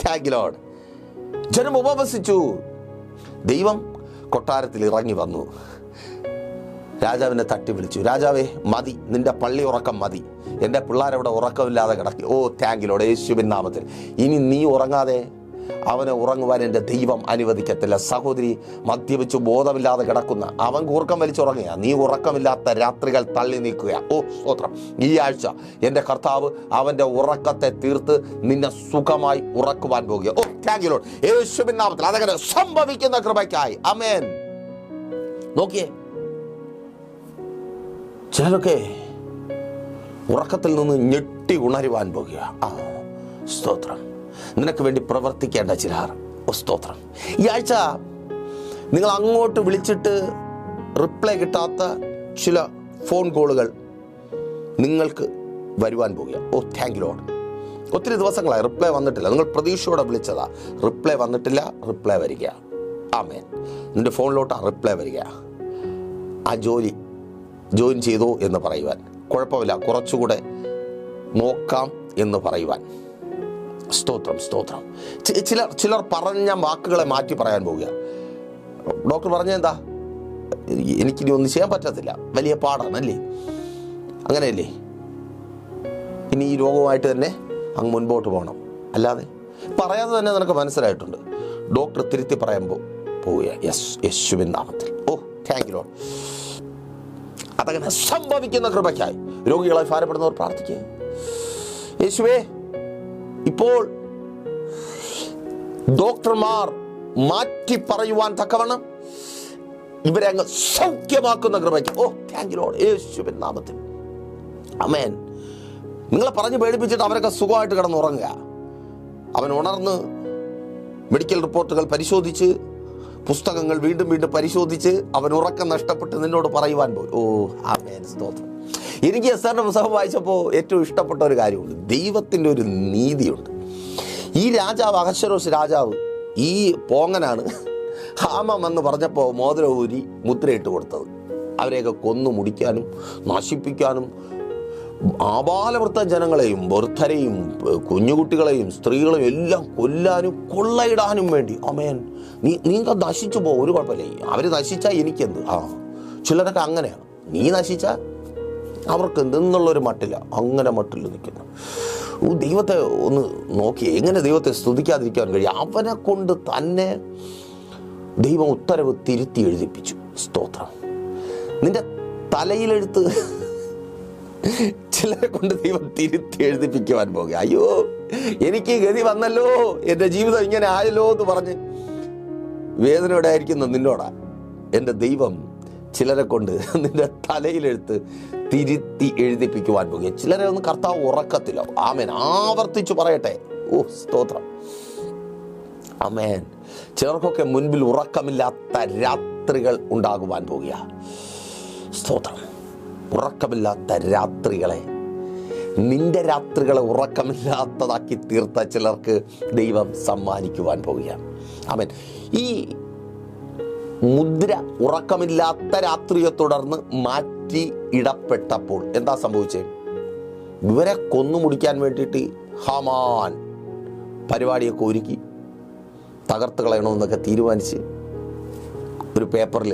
താങ്ക് യു ലോർഡ്. ജനം ഉപവസിച്ചു. ദൈവം കൊട്ടാരത്തിൽ ഇറങ്ങി വന്നു. രാജാവിനെ തട്ടി വിളിച്ചു. രാജാവേ, മതി, നിന്റെ പള്ളി ഉറക്കം മതി. എൻ്റെ പിള്ളേരവിടെ ഉറക്കമില്ലാതെ കിടക്കി. ഓ, താങ്ക് യു ലോർഡ്, യേശുവിൻ നാമത്തിൽ. ഇനി നീ ഉറങ്ങാതെ അവനെ ഉറങ്ങുവാൻ എൻ്റെ ദൈവം അനുവദിക്കത്തില്ല. സഹോദരി, മദ്യപിച്ചു ബോധമില്ലാതെ കിടക്കുന്ന അവൻ കൂർക്കം വലിച്ചുറങ്ങുക. നീ ഉറക്കമില്ലാത്ത രാത്രികൾ തള്ളി നീക്കുക. ഓ, സ്തോത്രം. ഈ ആഴ്ച എൻ്റെ കർത്താവ് അവൻ്റെ ഉറക്കത്തെ തീർത്ത് നിന്നെ സുഖമായി ഉറക്കുവാൻ പോകുക. ഓ, താങ്ക് യു ലോർഡ്, യേശുവിൻ നാമത്തിൽ. അതങ്ങനെ സംഭവിക്കുന്ന കൃപയ്ക്കായി. ആമേൻ. നോക്കിയേ, ചിലരൊക്കെ ഉറക്കത്തിൽ നിന്ന് ഞെട്ടി ഉണരുവാൻ പോകുക. ആ, സ്തോത്രം. നിനക്ക് വേണ്ടി പ്രവർത്തിക്കേണ്ട ചിലർ. ഓ, സ്തോത്രം. ഈ ആഴ്ച നിങ്ങൾ അങ്ങോട്ട് വിളിച്ചിട്ട് റിപ്ലൈ കിട്ടാത്ത ചില ഫോൺ കോളുകൾ നിങ്ങൾക്ക് വരുവാൻ പോകുക. ഓ, താങ്ക് യു ലോർഡ്. ഒത്തിരി ദിവസങ്ങളായി റിപ്ലൈ വന്നിട്ടില്ല. നിങ്ങൾ പ്രതീക്ഷയോടെ വിളിച്ചതാ, റിപ്ലൈ വന്നിട്ടില്ല. റിപ്ലൈ വരിക. ആമേൻ. നിന്റെ ഫോണിലോട്ട് റിപ്ലൈ വരിക. ആ ജോയിൻ ചെയ്തോ എന്ന് പറയുവാൻ, കുഴപ്പമില്ല, കുറച്ചുകൂടെ നോക്കാം എന്ന് പറയുവാൻ. സ്തോത്രം, സ്തോത്രം. ചിലർ പറഞ്ഞ വാക്കുകളെ മാറ്റി പറയാൻ പോവുക. ഡോക്ടർ പറഞ്ഞെന്താ, എനിക്കിനി ഒന്നും ചെയ്യാൻ പറ്റത്തില്ല, വലിയ പാടാണല്ലേ, അങ്ങനെയല്ലേ, ഇനി ഈ രോഗവുമായിട്ട് തന്നെ അങ്ങ് മുൻപോട്ട് പോകണം. അല്ലാതെ പറയാതെ തന്നെ നിനക്ക് മനസ്സിലായിട്ടുണ്ട്. ഡോക്ടർ തിരുത്തി പറയാൻ പോവുക. യേശുവിൻ നാമത്തിൽ. ഓ, താങ്ക് യു ലോർഡ്. അതങ്ങനെ സംഭവിക്കുന്ന കൃപയ്ക്കായി രോഗികളായി ഭാരപ്പെടുന്നവർ പ്രാർത്ഥിക്കുക. യേശുവേ, ഇപ്പോൾ ഡോക്ടർമാർ മാറ്റി പറയുവാൻ തക്കവണ്ണം ഇവരെ അങ്ങ് സൗഖ്യമാക്കുന്ന കൃപയ്ക്ക്. ഓ, താങ്ക് യു ലോർഡ്, യേശുവിൻ നാമത്തിൽ. ആമേൻ. നിങ്ങളെ പറഞ്ഞ് പേടിപ്പിച്ചിട്ട് അവരൊക്കെ സുഖമായിട്ട് കിടന്നുറങ്ങുക. അവൻ ഉണർന്ന് മെഡിക്കൽ റിപ്പോർട്ടുകൾ പരിശോധിച്ച്, പുസ്തകങ്ങൾ വീണ്ടും പരിശോധിച്ച് അവൻ ഉറക്കം നഷ്ടപ്പെട്ട് നിന്നോട് പറയുവാൻ പോയി. ഓ, ആമേൻ, സ്തോത്രം. എനിക്ക് എസ്തറിൻ്റെ പുസ്തകം വായിച്ചപ്പോൾ ഏറ്റവും ഇഷ്ടപ്പെട്ട ഒരു കാര്യമുണ്ട്. ദൈവത്തിൻ്റെ ഒരു നീതിയുണ്ട്. ഈ രാജാവ്, അഹശ്വേരോശ് രാജാവ്, ഈ പോങ്ങനാണ് ഹാമാൻ എന്ന് പറഞ്ഞപ്പോൾ മോതിരം ഊരി മുദ്രയിട്ട് കൊടുത്തത്. അവരെയൊക്കെ കൊന്നു മുടിക്കാനും നശിപ്പിക്കാനും, ആബാലവൃത്ത ജനങ്ങളെയും വൃദ്ധരെയും കുഞ്ഞുകുട്ടികളെയും സ്ത്രീകളെയും എല്ലാം കൊല്ലാനും കൊള്ളയിടാനും വേണ്ടി. ആമേൻ. നീങ്ക നശിച്ചു പോകും, ഒരു കുഴപ്പമില്ല. അവർ നശിച്ചാൽ എനിക്കെന്ത്? ചിലരൊക്കെ അങ്ങനെയാണ്. നീ നശിച്ചാൽ അവർക്ക് എന്തെന്നുള്ളൊരു മട്ടില്ല, അങ്ങനെ മട്ടിൽ നിൽക്കുന്നു. ദൈവത്തെ ഒന്ന് നോക്കി എങ്ങനെ ദൈവത്തെ സ്തുതിക്കാതിരിക്കാൻ കഴിയും? അവനെ കൊണ്ട് തന്നെ ദൈവം ഉത്തരവ് തിരുത്തി എഴുതിപ്പിച്ചു. സ്തോത്രം. നിന്റെ തലയിലെഴുത്ത് ചിലരെ കൊണ്ട് ദൈവം തിരുത്തി എഴുതിപ്പിക്കുവാൻ പോകുക. അയ്യോ, എനിക്ക് ഗതി വന്നല്ലോ, എൻ്റെ ജീവിതം ഇങ്ങനെ ആയല്ലോ എന്ന് പറഞ്ഞ് വേദനയോടെ ആയിരിക്കുന്ന നിന്നോടാ എൻ്റെ ദൈവം ചിലരെ കൊണ്ട് നിന്റെ തലയിലെഴുത്ത് തിരുത്തി എഴുതിപ്പിക്കുവാൻ പോകുക. ചിലരെ ഒന്ന് കർത്താവ് ഉറക്കത്തില്ല. ആമേൻ. ആവർത്തിച്ചു പറയട്ടെ. ഓ സ്തോത്രം. ആമേൻ. ചിലർക്കൊക്കെ മുൻപിൽ ഉറക്കമില്ലാത്ത രാത്രികൾ ഉണ്ടാകുവാൻ പോകുക. സ്തോത്രം. ഉറക്കമില്ലാത്ത രാത്രികളെ, നിന്റെ രാത്രികളെ ഉറക്കമില്ലാത്തതാക്കി തീർത്ത ചിലർക്ക് ദൈവം സമ്മാനിക്കുവാൻ പോവുകയാണ്. ആമേൻ. ഈ മുദ്ര ഉറക്കമില്ലാത്ത രാത്രിയെ തുടർന്ന് മാറ്റി ഇടപ്പെട്ടപ്പോൾ എന്താ സംഭവിച്ചത്? ഇവരെ കൊന്നു മുടിക്കാൻ വേണ്ടിയിട്ട് ഹാമാൻ പരിപാടിയൊക്കെ ഒരുക്കി തകർത്ത് കളയണമെന്നൊക്കെ തീരുമാനിച്ച് ഒരു പേപ്പറിൽ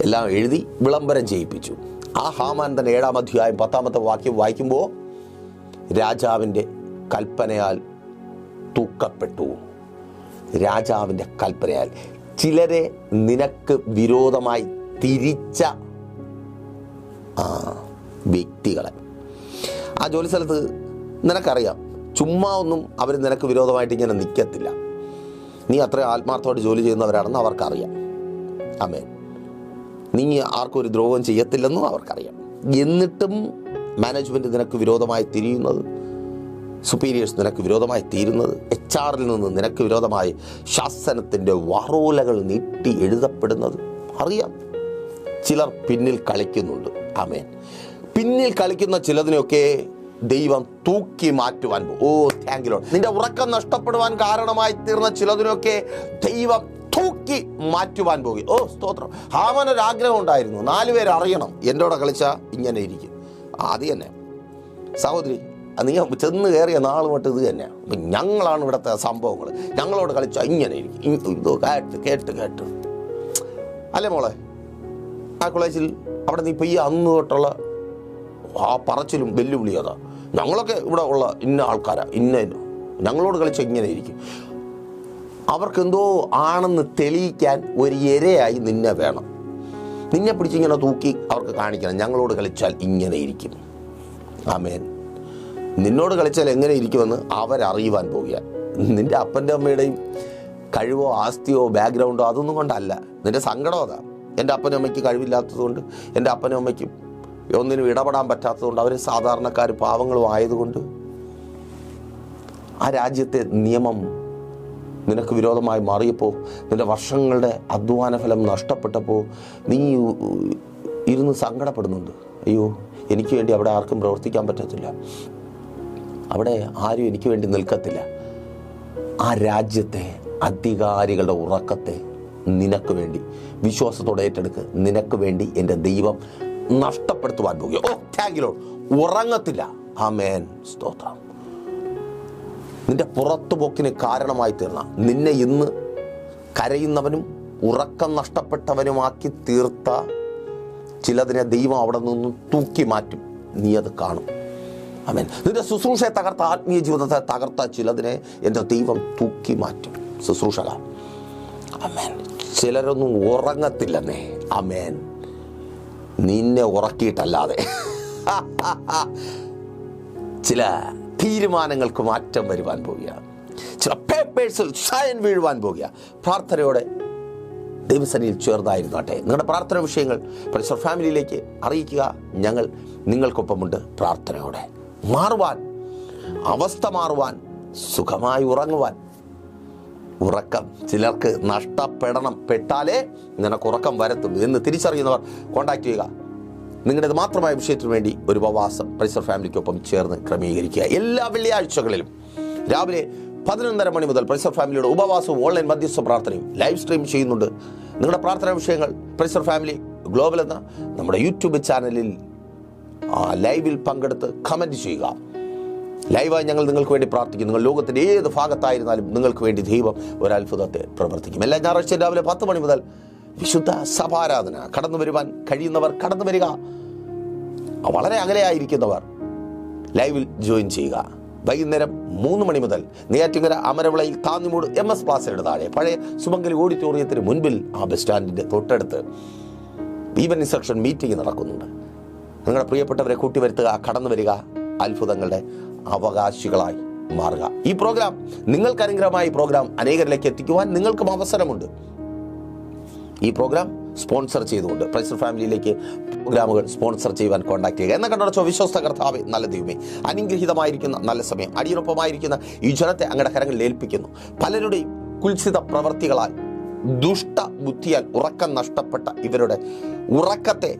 എല്ലാം എഴുതി വിളംബരം ചെയ്യിപ്പിച്ചു. ആ ഹാമാൻ തന്നെ 7-ാം അധ്യായം 10-ാമത്തെ വാക്യം വായിക്കുമ്പോൾ രാജാവിൻ്റെ കൽപ്പനയാൽ തൂക്കപ്പെട്ടു. രാജാവിൻ്റെ കൽപ്പനയാൽ ചിലരെ നിനക്ക് വിരോധമായി തിരിച്ച വ്യക്തികളെ, ആ ജോലി സ്ഥലത്ത് നിനക്കറിയാം, ചുമ്മാ ഒന്നും അവർ നിനക്ക് വിരോധമായിട്ട് ഇങ്ങനെ നിൽക്കത്തില്ല. നീ അത്ര ആത്മാർത്ഥമായിട്ട് ജോലി ചെയ്യുന്നവരാണെന്ന് അവർക്കറിയാം. ആമേൻ. നീ ആർക്കും ഒരു ദ്രോഹം ചെയ്യത്തില്ലെന്നും അവർക്കറിയാം. എന്നിട്ടും മാനേജ്മെൻറ്റ് നിനക്ക് വിരോധമായി തിരിയുന്നത്, സുപ്പീരിയേഴ്സ് നിനക്ക് വിരോധമായി തീരുന്നത്, HR നിന്ന് നിനക്ക് വിരോധമായി ശാസനത്തിൻ്റെ വറോലകൾ നീട്ടി എഴുതപ്പെടുന്നത് അറിയാം. ചിലർ പിന്നിൽ കളിക്കുന്നുണ്ട്. ആമേൻ. പിന്നിൽ കളിക്കുന്ന ചിലതിനെയൊക്കെ ദൈവം തൂക്കി മാറ്റുവാൻ പോകും. ഓ താങ്ക് യു ലോർഡ്. നിന്റെ ഉറക്കം നഷ്ടപ്പെടുവാൻ കാരണമായി തീർന്ന ചിലതിനൊക്കെ ദൈവം തൂക്കി മാറ്റുവാൻ പോകും. ഓ സ്തോത്രം. ഹാമാനൊരാഗ്രഹം ഉണ്ടായിരുന്നു, 4 പേര് അറിയണം എൻ്റെ കൂടെ കളിച്ചാൽ ഇങ്ങനെ ഇരിക്കും. അത് തന്നെ സഹോദരി, നീ ചെന്ന് കയറിയ നാൾ തൊട്ട് ഇത് തന്നെയാണ്. അപ്പം ഞങ്ങളാണ് ഇവിടുത്തെ സംഭവങ്ങൾ, ഞങ്ങളോട് കളിച്ചാൽ ഇങ്ങനെ ഇരിക്കും. ഇത് കേട്ട് കേട്ട് കേട്ട് അല്ലേ മോളെ? ആ കോളേജിൽ അവിടെ നീ ഇപ്പോൾ ഈ അന്ന് തൊട്ടുള്ള ആ പറച്ചിലും വെല്ലുവിളി അതാ. ഞങ്ങളൊക്കെ ഇവിടെ ഉള്ള ഇന്ന ആൾക്കാരാ, ഞങ്ങളോട് കളിച്ചാൽ ഇങ്ങനെ ഇരിക്കും. അവർക്കെന്തോ ആണെന്ന് തെളിയിക്കാൻ ഒരു ഇരയായി നിന്നെ വേണം. നിന്നെ പിടിച്ചിങ്ങനെ തൂക്കി അവർക്ക് കാണിക്കണം, ഞങ്ങളോട് കളിച്ചാൽ ഇങ്ങനെ ഇരിക്കും. ആമേൻ. നിന്നോട് കളിച്ചാൽ എങ്ങനെ ഇരിക്കുമെന്ന് അവരറിയുവാൻ പോവുക. നിൻ്റെ അപ്പൻ്റെ അമ്മയുടെയും കഴിവോ ആസ്തിയോ ബാക്ക്ഗ്രൗണ്ടോ അതൊന്നും കൊണ്ടല്ല, നിൻ്റെ സങ്കടം അതാ. എൻ്റെ അപ്പനും അമ്മയ്ക്ക് കഴിവില്ലാത്തതുകൊണ്ട്, എൻ്റെ അപ്പനും അമ്മയ്ക്കും ഒന്നിനും ഇടപെടാൻ പറ്റാത്തതുകൊണ്ട്, അവർ സാധാരണക്കാർ പാവങ്ങളും ആയതുകൊണ്ട് ആ രാജ്യത്തെ നിയമം നിനക്ക് വിരോധമായി മാറിയപ്പോൾ, നിൻ്റെ വർഷങ്ങളുടെ അധ്വാന ഫലം നഷ്ടപ്പെട്ടപ്പോൾ നീ ഇരുന്ന് സങ്കടപ്പെടുന്നുണ്ട്. അയ്യോ, എനിക്ക് വേണ്ടി അവിടെ ആർക്കും പ്രവർത്തിക്കാൻ പറ്റത്തില്ല, അവിടെ ആരും എനിക്ക് വേണ്ടി നിൽക്കത്തില്ല. ആ രാജ്യത്തെ അധികാരികളുടെ ഉറക്കത്തെ നിനക്ക് വേണ്ടി വിശ്വാസത്തോടെ ഏറ്റെടുക്ക്. നിനക്ക് വേണ്ടി എൻ്റെ ദൈവം നഷ്ടപ്പെടുത്തുവാൻ പോകുക. ഓ താങ്ക് യു ലോർഡ്. ഉറങ്ങത്തില്ല. ആമേൻ. സ്തോത്രം. നിന്റെ പുറത്തുപോക്കിന് കാരണമായി തീർന്ന, നിന്നെ ഇന്ന് കരയുന്നവനും ഉറക്കം നഷ്ടപ്പെട്ടവനുമാക്കി തീർത്ത ചിലതിനെ ദൈവം അവിടെ നിന്ന് തൂക്കി മാറ്റും. നീ അത് കാണും. ആമേൻ. നിന്റെ ശുശ്രൂഷയെ തകർത്ത, ആത്മീയ ജീവിതത്തെ തകർത്ത ചിലതിനെ എൻ്റെ ദൈവം തൂക്കി മാറ്റും. ശുശ്രൂഷക. ആമേൻ. ചിലരൊന്നും ഉറങ്ങത്തില്ലെന്നേ. ആമേൻ. നിന്നെ ഉറക്കിയിട്ടല്ലാതെ ചില തീരുമാനങ്ങൾക്ക് മാറ്റം വരുവാൻ പോവുക. ചില പേപ്പേഴ്സിൽ സൈൻ വീഴുവാൻ പോവുക. പ്രാർത്ഥനയോടെ ദൈവസന്നിധിയിൽ ചേർന്നായിരുന്നാട്ടെ. നിങ്ങളുടെ പ്രാർത്ഥന വിഷയങ്ങൾ പരിസര ഫാമിലിയിലേക്ക് അറിയിക്കുക. ഞങ്ങൾ നിങ്ങൾക്കൊപ്പമുണ്ട്. പ്രാർത്ഥനയോടെ മാറുവാൻ, അവസ്ഥ മാറുവാൻ, സുഖമായി ഉറങ്ങുവാൻ. ഉറക്കം ചിലർക്ക് നഷ്ടപ്പെടാലേ നിനക്ക് ഉറക്കം വരത്തുള്ളൂ എന്ന് തിരിച്ചറിയുന്നവർ കോൺടാക്ട് ചെയ്യുക. നിങ്ങളുടേത് മാത്രമായ വിഷയത്തിന് വേണ്ടി ഒരു ഉപവാസം പ്രൈസർ ഫാമിലിക്കൊപ്പം ചേർന്ന് ക്രമീകരിക്കുക. എല്ലാ വെള്ളിയാഴ്ചകളിലും രാവിലെ 11:30 മണി മുതൽ പ്രൈസർ ഫാമിലിയുടെ ഉപവാസവും ഓൺലൈൻ മധ്യസ്ഥ പ്രാർത്ഥനയും ലൈവ് സ്ട്രീം ചെയ്യുന്നുണ്ട്. നിങ്ങളുടെ പ്രാർത്ഥനാ വിഷയങ്ങൾ പ്രൈസർ ഫാമിലി ഗ്ലോബൽ എന്ന നമ്മുടെ യൂട്യൂബ് ചാനലിൽ ലൈവിൽ പങ്കെടുത്ത് കമൻറ്റ് ചെയ്യുക. ലൈവായി ഞങ്ങൾ നിങ്ങൾക്ക് വേണ്ടി പ്രാർത്ഥിക്കും. നിങ്ങൾ ലോകത്തിൻ്റെ ഏത് ഭാഗത്തായിരുന്നാലും നിങ്ങൾക്ക് വേണ്ടി ദൈവം ഒരത്ഭുതത്തെ പ്രവർത്തിക്കും. എല്ലാ ഞായറാഴ്ചയും രാവിലെ 10 മണി മുതൽ വിശുദ്ധ സഭാരാധന. കടന്നു വരുവാൻ കഴിയുന്നവർ കടന്നു വരിക. വളരെ അകലെയായിരിക്കുന്നവർ ലൈവിൽ ജോയിൻ ചെയ്യുക. വൈകുന്നേരം 3 മണി മുതൽ നെയ്യാറ്റിൻകര അമരവിളയിൽ താന്നിമൂട് MS പ്ലാസയുടെ താഴെ പഴയ സുമംഗലി ഓഡിറ്റോറിയത്തിന് മുൻപിൽ ആ ബസ് സ്റ്റാൻഡിൻ്റെ തൊട്ടടുത്ത് ഈവനിംഗ് സെക്ഷൻ മീറ്റിംഗ് നടക്കുന്നുണ്ട്. നിങ്ങളുടെ പ്രിയപ്പെട്ടവരെ കൂട്ടിവരുത്തുക, കടന്നു വരിക, അത്ഭുതങ്ങളുടെ അവകാശികളായി മാറുക. ഈ പ്രോഗ്രാം നിങ്ങൾക്ക് അനുഗ്രഹമായ പ്രോഗ്രാം അനേകരിലേക്ക് എത്തിക്കുവാൻ നിങ്ങൾക്കും അവസരമുണ്ട്. ഈ പ്രോഗ്രാം സ്പോൺസർ ചെയ്തുകൊണ്ട് പ്രൈസർ ഫാമിലിയിലേക്ക് പ്രോഗ്രാമുകൾ സ്പോൺസർ ചെയ്യുവാൻ കോൺടാക്ട് ചെയ്യുക. എന്ന കണ്ടോ വിശ്വസ്ത കർത്താവേ, നല്ല ദൈവമേ, അനുഗ്രഹീതമായിരിക്കുന്ന നല്ല സമയം അടിയനൊപ്പമായിരിക്കുന്ന ഈ ജനത്തെ അങ്ങയുടെ കരങ്ങളിൽ ഏൽപ്പിക്കുന്നു. പലരുടെയും കുൽസിത പ്രവർത്തികളാൽ ദുഷ്ടബുദ്ധിയാൽ ഉറക്കം നഷ്ടപ്പെട്ട ഇവരുടെ ഉറക്കത്തെ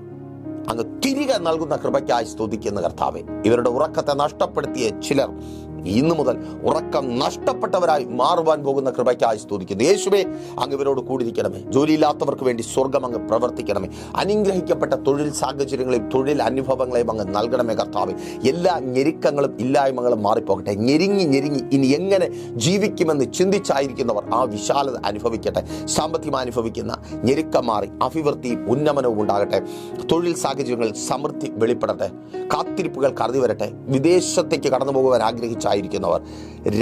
അങ്ങ് തിരികെ നൽകുന്ന കൃപയ്ക്കായി സ്തുതിക്കുന്ന കർത്താവേ, ഇവരുടെ ഉറക്കത്തെ നഷ്ടപ്പെടുത്തിയ ചിലർ ഇന്നു മുതൽ ഉറക്കം നഷ്ടപ്പെട്ടവരായി മാറുവാൻ പോകുന്ന കൃപയ്ക്കായി സ്തുതിക്കുന്നു. യേശുവേ, അങ്ങ് ഇവരോട് കൂടിയിരിക്കണമേ. ജോലിയില്ലാത്തവർക്ക് വേണ്ടി സ്വർഗം അങ്ങ് പ്രവർത്തിക്കണമേ. അനുഗ്രഹിക്കപ്പെട്ട തൊഴിൽ സാഹചര്യങ്ങളെയും തൊഴിൽ അനുഭവങ്ങളെയും അങ്ങ് നൽകണമേ കർത്താവേ. എല്ലാ ഞെരുക്കങ്ങളും ഇല്ലായ്മകളും മാറിപ്പോകട്ടെ. ഞെരുങ്ങി ഇനി എങ്ങനെ ജീവിക്കുമെന്ന് ചിന്തിച്ചായിരിക്കുന്നവർ ആ വിശാലത അനുഭവിക്കട്ടെ. സാമ്പത്തികം അനുഭവിക്കുന്ന ഞെരുക്കം മാറി അഭിവൃദ്ധിയും ഉന്നമനവും ഉണ്ടാകട്ടെ. തൊഴിൽ സാഹചര്യങ്ങളിൽ സമൃദ്ധി വെളിപ്പെടട്ടെ. കാത്തിരിപ്പുകൾ കടന്നു വരട്ടെ. വിദേശത്തേക്ക് കടന്നു പോകുവാൻ ആഗ്രഹിച്ചായിരിക്കുന്നവർ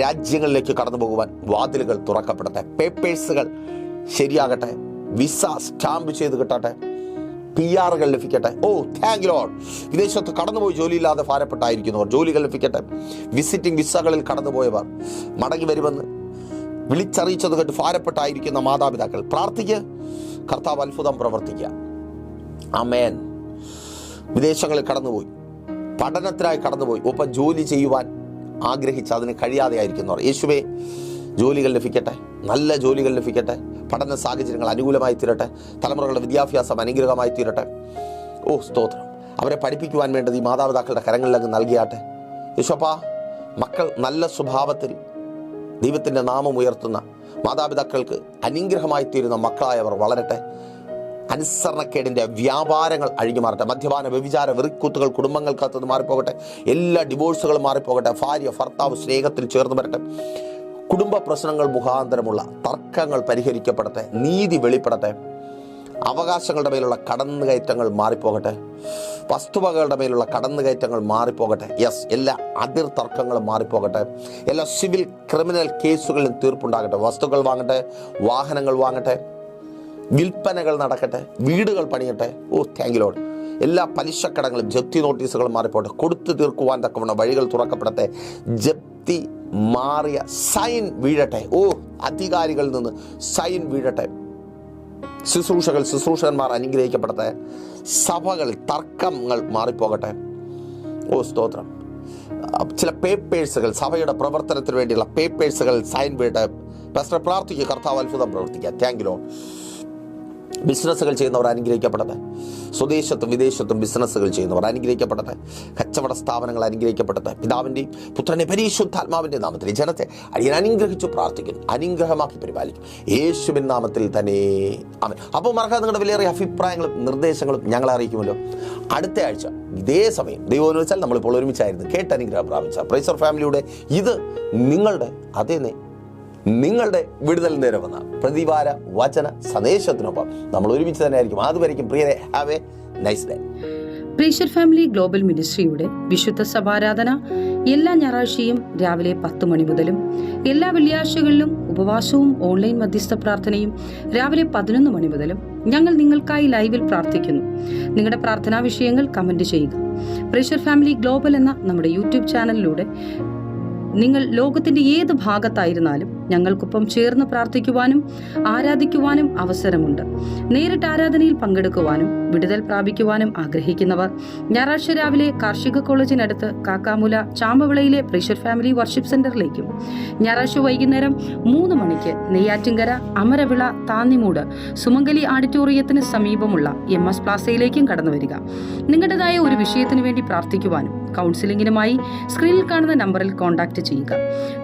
രാജ്യങ്ങളിലേക്ക് കടന്നു പോകുവാൻ വാതിലുകൾ തുറക്കപ്പെടട്ടെ. പേപ്പേഴ്സുകൾ ശരിയാകട്ടെ. വിസ സ്റ്റാമ്പ് ചെയ്ത് കിട്ടട്ടെ. PR ലഭിക്കട്ടെ. Thank you Lord. വിദേശത്ത് കടന്നുപോയി ജോലിയില്ലാതെ ഭാരപ്പെട്ടായിരിക്കുന്നവർ ജോലികൾ ലഭിക്കട്ടെ. വിസിറ്റിംഗ് വിസകളിൽ കടന്നുപോയവർ മടങ്ങി വരുമെന്ന് വിളിച്ചറിയിച്ചത് കേട്ട് ഭാരപ്പെട്ടായിരിക്കുന്ന മാതാപിതാക്കൾ പ്രാർത്ഥിക്കുക. കർത്താവ് അത്ഭുതം പ്രവർത്തിക്കുക. ആമേൻ. വിദേശങ്ങളിൽ കടന്നുപോയി പഠനത്തിനായി കടന്നുപോയി ഒപ്പം ജോലി ചെയ്യുവാൻ ആഗ്രഹിച്ച് അതിന് കഴിയാതെ ആയിരിക്കുന്നവർ യേശുവേ, ജോലികൾ ലഭിക്കട്ടെ. നല്ല ജോലികൾ ലഭിക്കട്ടെ. പഠന സാഹചര്യങ്ങൾ അനുകൂലമായി തീരട്ടെ. തലമുറകളുടെ വിദ്യാഭ്യാസം അനുഗ്രഹമായി തീരട്ടെ. സ്തോത്രം. അവരെ പഠിപ്പിക്കുവാൻ വേണ്ടത് ഈ മാതാപിതാക്കളുടെ കരങ്ങളിലങ്ങ് നൽകിയാട്ടെ. യേശുപ്പാ, മക്കൾ നല്ല സ്വഭാവത്തിൽ ദൈവത്തിൻ്റെ നാമം ഉയർത്തുന്ന മാതാപിതാക്കൾക്ക് അനുഗ്രഹമായി തീരുന്ന മക്കളായവർ വളരട്ടെ. അനുസരണക്കേടിൻ്റെ വ്യാപാരങ്ങൾ അഴിഞ്ഞു മാറട്ടെ. മദ്യപാന വ്യഭിചാര വെറിക്കൂത്തുകൾ കുടുംബങ്ങൾക്കകത്ത് മാറിപ്പോകട്ടെ. എല്ലാ ഡിവോഴ്സുകളും മാറിപ്പോകട്ടെ. ഭാര്യ ഭർത്താവ് സ്നേഹത്തിൽ ചേർന്ന് വരട്ടെ. കുടുംബ പ്രശ്നങ്ങൾ മുഖാന്തരമുള്ള തർക്കങ്ങൾ പരിഹരിക്കപ്പെടട്ടെ. നീതി വെളിപ്പെടട്ടെ. അവകാശങ്ങളുടെ മേലുള്ള കടന്നുകയറ്റങ്ങൾ മാറിപ്പോകട്ടെ. വസ്തുവകകളുടെ മേലുള്ള കടന്നുകയറ്റങ്ങൾ മാറിപ്പോകട്ടെ. എല്ലാ അതിർ തർക്കങ്ങളും മാറിപ്പോകട്ടെ. എല്ലാ സിവിൽ ക്രിമിനൽ കേസുകളിലും തീർപ്പുണ്ടാകട്ടെ. വസ്തുക്കൾ വാങ്ങട്ടെ. വാഹനങ്ങൾ വാങ്ങട്ടെ. വിൽപ്പനകൾ നടക്കട്ടെ. വീടുകൾ പണിയട്ടെ. Thank you Lord. എല്ലാ പലിശക്കടങ്ങളും ജപ്തി നോട്ടീസുകളും മാറിപ്പോട്ടെ. കൊടുത്തു തീർക്കുവാൻ തക്കവണ്ണം വഴികൾ തുറക്കപ്പെടട്ടെ. ജപ്തി മാറിയ സൈൻ വീഴട്ടെ. അധികാരികളിൽ നിന്ന് സൈൻ വീഴട്ടെ. ശുശ്രൂഷകന്മാർ അനുഗ്രഹിക്കപ്പെടട്ടെ. സഭകളിൽ തർക്കങ്ങൾ മാറിപ്പോകട്ടെ. സ്തോത്രം. ചില പേപ്പേഴ്സുകൾ സഭയുടെ പ്രവർത്തനത്തിന് വേണ്ടിയുള്ള പേപ്പേഴ്സുകൾ സൈൻ വീഴട്ടെ. പാസ്റ്റർ പ്രാർത്ഥിക്കുക. കർത്താവ് അത്ഭുതം പ്രവർത്തിക്കുക. Thank you Lord. ബിസിനസ്സുകൾ ചെയ്യുന്നവർ അനുഗ്രഹിക്കപ്പെടട്ടെ. സ്വദേശത്തും വിദേശത്തും ബിസിനസ്സുകൾ ചെയ്യുന്നവർ അനുഗ്രഹിക്കപ്പെടട്ടെ. കച്ചവട സ്ഥാപനങ്ങൾ അനുഗ്രഹിക്കപ്പെടട്ടെ. പിതാവിൻ്റെയും പുത്രൻ്റെ പരിശുദ്ധാത്മാവിൻ്റെ നാമത്തിൽ ഈ ജനത്തെ അടിയൻ അനുഗ്രഹിച്ചു പ്രാർത്ഥിക്കുന്നു. അനുഗ്രഹമാക്കി പരിപാലിക്കും യേശുവിൻ നാമത്തിൽ തന്നെ. ആമേൻ. അപ്പോൾ മറക്കാതെ നിങ്ങളുടെ വിലയേറിയ അഭിപ്രായങ്ങളും നിർദ്ദേശങ്ങളും ഞങ്ങളെ അറിയിക്കുമല്ലോ. അടുത്ത ആഴ്ച ഇതേ സമയം ദൈവം എന്ന് വെച്ചാൽ നമ്മളിപ്പോൾ ഒരുമിച്ചായിരുന്നു കേട്ട് അനുഗ്രഹം പ്രാപിച്ച പ്രൈസർ ഫാമിലിയുടെ ഇത് നിങ്ങളുടെ വിടുതൽ നേരമെന്ന പ്രതിവാര വചന സന്ദേശത്തിനൊപ്പം നമ്മൾ ഒരുമിച്ച് തന്നെ ആയിരിക്കും. അതുവരെയും പ്രിയരെ, have a nice day. Praiser family global മിനിസ്ട്രിയുടെ വിശുദ്ധ സഭാരാധന എല്ലാ ഞായറാഴ്ചയും രാവിലെ 10 മണി മുതലും എല്ലാ വെള്ളിയാഴ്ചകളിലും ഉപവാസവും ഓൺലൈൻ മധ്യസ്ഥ പ്രാർത്ഥനയും രാവിലെ 11 മണി മുതലും ഞങ്ങൾ നിങ്ങൾക്കായി ലൈവിൽ പ്രാർത്ഥിക്കുന്നു. നിങ്ങളുടെ പ്രാർത്ഥനാ വിഷയങ്ങൾ കമന്റ് ചെയ്യുക. പ്രൈസർ ഫാമിലി ഗ്ലോബൽ എന്ന നമ്മുടെ യൂട്യൂബ് ചാനലിലൂടെ നിങ്ങൾ ലോകത്തിന്റെ ഏത് ഭാഗത്തായിരുന്നാലും ഞങ്ങൾക്കൊപ്പം ചേർന്ന് പ്രാർത്ഥിക്കുവാനും ആരാധിക്കുവാനും അവസരമുണ്ട്. നേരിട്ട് ആരാധനയിൽ പങ്കെടുക്കുവാനും വിടുതൽ പ്രാപിക്കുവാനും ആഗ്രഹിക്കുന്നവർ ഞായറാഴ്ച രാവിലെ കാർഷിക കോളേജിനടുത്ത് കാക്കാമുല ചാമ്പവിളയിലെ പ്രീഷർ ഫാമിലി വർഷിപ്പ് സെന്ററിലേക്കും ഞായറാഴ്ച വൈകുന്നേരം 3 മണിക്ക് നെയ്യാറ്റിൻകര അമരവിള താന്നിമൂട് സുമംഗലി ഓഡിറ്റോറിയത്തിന് സമീപമുള്ള MS പ്ലാസയിലേക്കും കടന്നു വരിക. നിങ്ങളുടേതായ ഒരു വിഷയത്തിന് വേണ്ടി പ്രാർത്ഥിക്കുവാനും കൗൺസിലിംഗിനുമായി സ്ക്രീനിൽ കാണുന്ന നമ്പറിൽ കോൺടാക്ട് ചെയ്യുക.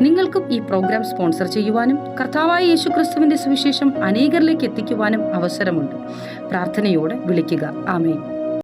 നിങ്ങൾക്കും ഈ പ്രോഗ്രാം സ്പോൺസർ ചെയ്യുവാനും കർത്താവായ യേശുക്രിസ്തുവിന്റെ സുവിശേഷം അനേകരിലേക്ക് എത്തിക്കുവാനും അവസരമുണ്ട്. പ്രാർത്ഥനയോടെ വിളിക്കുക. ആമേൻ.